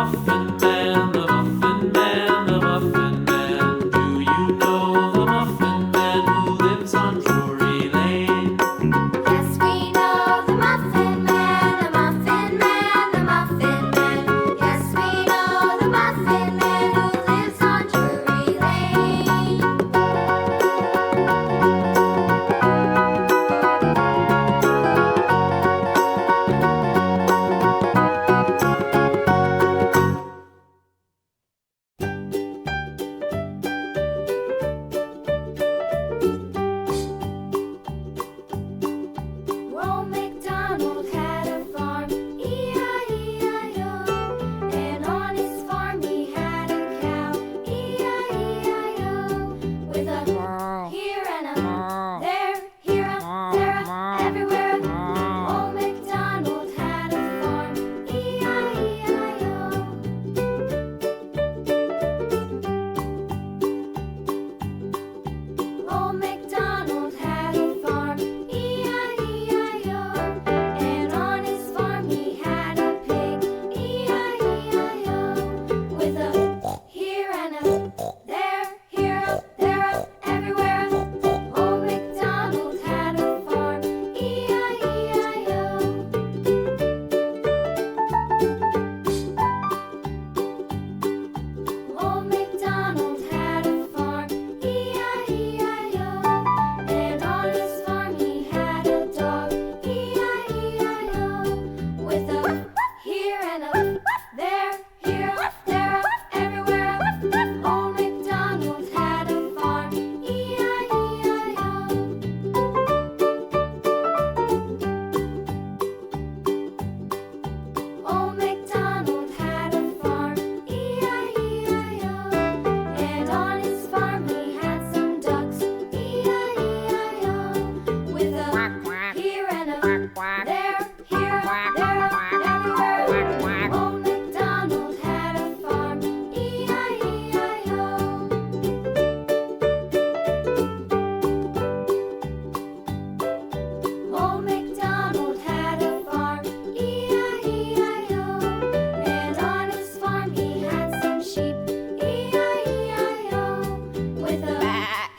Muffin Man, the Muffin Man, the Muffin Man. Do you know the Muffin Man who lives on Drury Lane? Yes, we know the Muffin Man, the Muffin Man, the Muffin Man. Yes, we know the Muffin Man who lives on Drury Lane. Old McDonald had a farm, E-I-E-I-O. And on his farm he had a cow, E-I-E-I-O. With a here and a there, here a, there a, everywhere a. Old McDonald had a farm, E-I-E-I-O. Old MacDonald had a farm, E-I-E-I-O. And on his farm he had a pig, E-I-E-I-O. With a here and a there, here a, there a, everywhere a. Old MacDonald had a farm, E-I-E-I-O. Old MacDonald had a farm, E-I-E-I-O. And on his farm he had a dog, E-I-E-I-O. With a here and a there, here a, there a, everywhere a. Old MacDonald had a farm, E-I-E-I-O. Old MacDonald had a farm, E-I-E-I-O. And on his farm he had some ducks, E-I-E-I-O. With a here and a there, here a, there a, everywhere. Old MacDonald had a farm, E-I-E-I-O. Old MacDonald had a farm, E-I-E-I-O. And on his farm he had some sheep, E-I-E-I-O. With a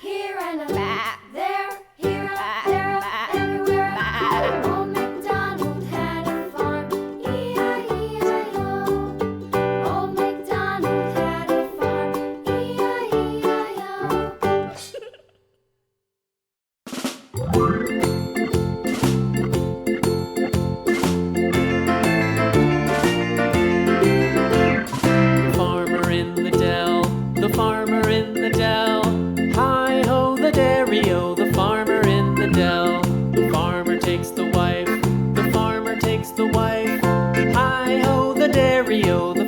here and a there, here a, there a, everywhere. Old MacDonald had a farm, E-I-E-I-O. Old MacDonald had a farm, E-I-E-I-O. The farmer in the dell, the farmer in the dell. Hi-ho, the dairy-o, the farmer in the dell. The farmer takes the wife, the farmer takes the wife. Hi-ho, the dairy-o, the